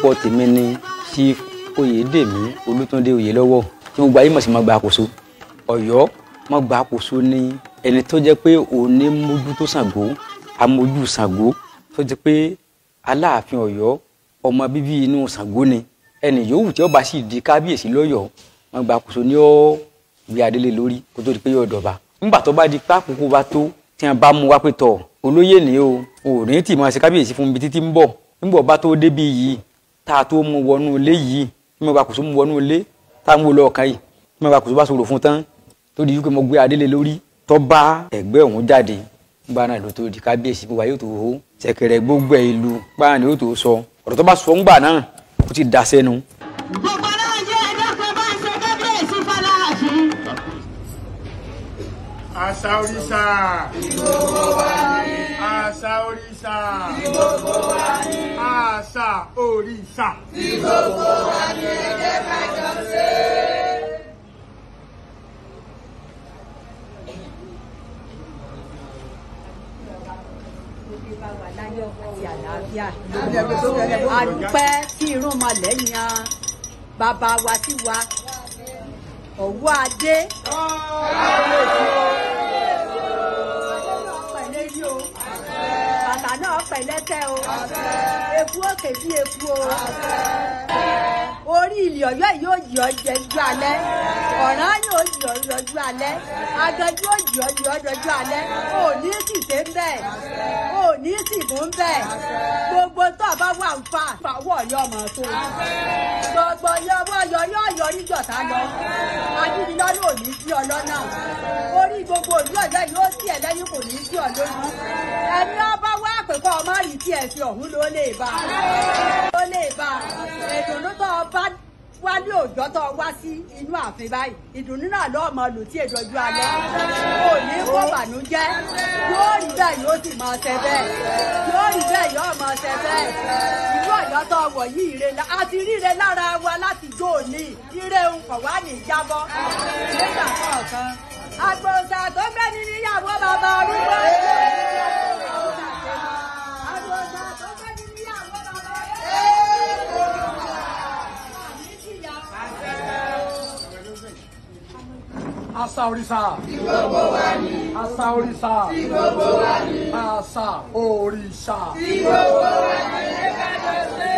orúkọ tèmi ni Chief Oyèdèmí Olútúndé Oyèlọ́wọ̀ tí mo gba yìí mọ̀ sí Magba Àkóso Ọ̀yọ́. Magba Àkóso ni ẹni tó jẹ́ pé òun ní mójú tó Ṣàngó, amójú Ṣàngó tó jẹ́ pé Aláàfin Ọ̀yọ́ ọmọ bíbí inú Ṣàngó ni. Ẹni yòówù tí ó bá sì di kábíyèsí lọ́yọ̀ọ́ Magba Àkóso ni ó gbé adélé lórí kó tó di pé yóò dọ̀ba. Nígbà tó bá di pákókó bá tó tí wọ́n bá mú wá pé tọ̀ olóyè ni o ò ní tì máa ṣe kábíyèsí fún mi títí ń bọ̀. Nígbà bá tó débi yìí tá a tó mú wọnú ilé yìí Magba Àkóso mú wọnú ilé tá a mú lọ ọ̀kan yìí Magba Àkóso bá sọ̀rọ̀ fún tán tó di wípé mo gbé adélé lórí tó bá ẹgbẹ́ òun jáde nígbà náà ló tó di kábíyèsí gbogbo ayé ò tó hó ṣẹ̀kẹ̀rẹ̀ gbogbo ẹ̀ ìlú gbáà ni ó tó sọ ọ̀rọ̀ tó bá sọ ńgbà náà ó ti dà sẹ́nu. Gbogbo náà jẹ́ ẹjọ́ kan bá ń ṣe kábíyèsí fàlàáfin. Àṣà òrìṣà. Gbogbo wa ni. Àṣà òrìṣà. Gbogbo wa ni. Àṣà òrìṣà. Gbogbo wa ni ẹ jẹ́ ká jọ ṣe. Àdúpẹ́ tí irúnmọlẹ̀ yan bàbá wa sí wa Ọ̀wọ́ Adé. Bàtà náà pẹ̀lẹ́tẹ̀ o, eku òkè bí eku o. Orí ilẹ̀ Ọ̀yọ́ yóò yí ọjọ́ ojú alẹ́, ọ̀ràn yóò yí ọjọ́ ojú alẹ́, aganjú yóò yí ọjọ́ ojú alẹ́. O ní sì ṣe ń bẹ̀, o ní sì mú ń bẹ̀. Gbogbo tó bá wà ń fà fàwọ̀ Ọ̀yọ́ ọmọ tó. Gbogbo yọwọ́ yọ yọ níjọ̀ta lọ. Adídílọ́nà ò ní sí ọlọ́nà. Orí gbogbo òlú Ọ̀yọ́ yóò sí ẹ̀ lẹ́yìn kò ní sí ọ lójú. Ẹni ọba wá pẹ̀kọ́ ọmọ rí tí ẹ̀ fi ọ̀hún ló lè bá. Ló lè bá. Ìdùnnú tó ọba wá ní òjò tó wá sí inú ààfin báyìí. Ìdùnnú náà lọ́ọ́ mọ lò tí èdòjú alẹ́. Kò ní kó bànújẹ́. Yóò rí bẹ́ẹ̀ yóò sì máa ṣe bẹ́ẹ̀. Yóò rí bẹ́ẹ̀ yóò máa ṣe bẹ́ẹ̀. Ìlú Ọ̀yọ́ tó wọ̀ yí ire la. A ti ríre lára wa láti jó òní. Ire ń kọ̀ wá ní ìjábọ̀. Nígbà kọ̀ọ̀kan. Àgbòǹsà tó gbé ní níyàwó bàbá arúgbó. Àṣà òrìṣà. Gbogbo wa ni. Àṣà òrìṣà. Gbogbo wa ni. Àṣà òrìṣà. Gbogbo wa ni ẹ ká jọ ṣe.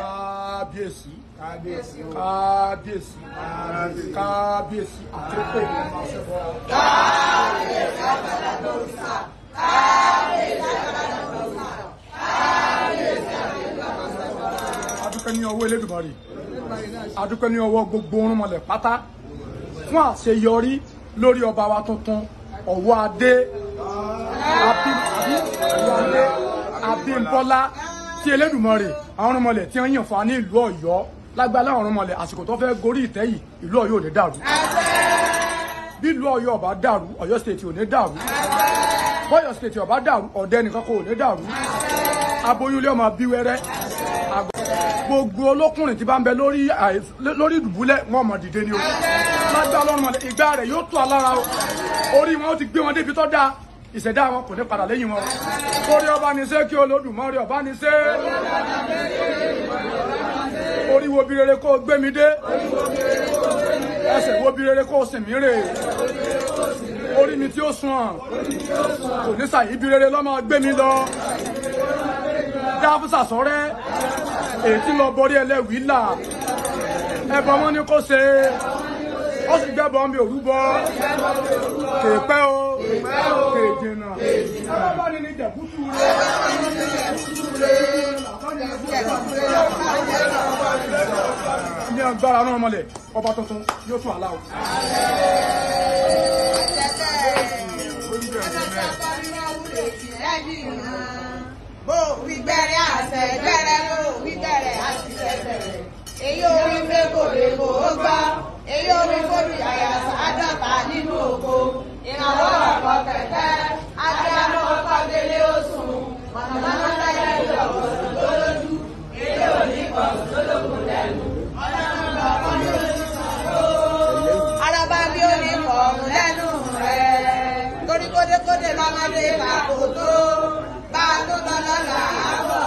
Kábíyèsí. Kábíyèsí. Kábíyèsí. Kábíyèsí. Àtẹ́pẹ́ ni wọ́n máa ṣe bọ́. Kábíyèsí àgbàlagbà òrìṣà. Kábíyèsí àgbàlagbà òrìṣà. Kábíyèsí àgbàlagbà òrìṣà. Adúpẹ́ ní ọwọ́ Elédùmarè. Adúpẹ́ ní ọwọ́ gbogbo orúnmọlẹ̀ pátá fún àṣeyọrí lórí ọba wa tuntun Ọ̀wọ́ Adé Abímbọ́lá tí Elédùmarè àwọn orúnmọlẹ̀ tí wọ́n yàn fún wa ní ìlú Ọ̀yọ́ lágbálá àwọn orúnmọlẹ̀ àsìkò tó fẹ́ gorí ìtẹ́ yìí ìlú Ọ̀yọ́ ò ní dàrú bí ìlú Ọ̀yọ́ ò bá dàrú Ọ̀yọ́ state ò ní dàrú bọ́yọ̀ state ò bá dàrú ọ̀dẹ nìkan kò ní dàrú aboyún ilé ọmọ bí wẹ́rẹ́ gbogbo olókùnrin tí bá ń bẹ lórí ìdùbúlẹ̀ wọn mọ̀ dìde ni o lágbá lọ́rùn mọ̀lẹ́ ìgbà rẹ̀ yóò tó alára o orí wọn ó ti gbé wọn débi tó dáa ìṣẹ̀dá wọn kò ní padà lẹ́yìn wọn orí ọba ní ṣe kí Olódùmarè ọba ní ṣe orí wo bí rere kó gbé mi dé ẹsẹ̀ wo bí rere kó sìn mí rè orí mi tí ó sùn hàn kò ní sàyí bí rere lọ́mọ gbé mi lọ dáfúsà sọ́rẹ́ èyí tí lọ borí ẹlẹ́wìí là ẹbọ wọn ni kò ṣe ó sì gbẹ́bọ mi òrúbọ kèèpẹ́ o kèèjìnà ọba ní ní jẹ̀bútú ní agbára náà mọ́lẹ̀ ọba tuntun yóò tún àlá o. Bó wí gbẹ́rẹ́ àṣẹ gbẹ́rẹ́ ló wí gbẹ́rẹ́ àṣìṣe bẹ̀rẹ̀. Èyí orí mẹ́kòlẹ́kò ó gbọ́. Èyí orí kórì àyàsá àádọ́ta nínú oko. Ìrànwọ́ ọkọ̀ kẹ̀kẹ́. Adéámọ́ ọkọ̀ délé oṣùn. Mọ̀nàmọ́ná láyé ìlú ọ̀gbọ̀n tó lójú. Èyí òní kan tó lókun lẹ́nu. Ọlọ́run ọkọ̀ ní oṣù Ṣàngó. Araba bí ó ní kọ̀ọ̀mù lẹ́nu rẹ̀. Torí kódékódé lọ́mọdé kàkó tó. Bá a tó lọ lọ́la àbọ̀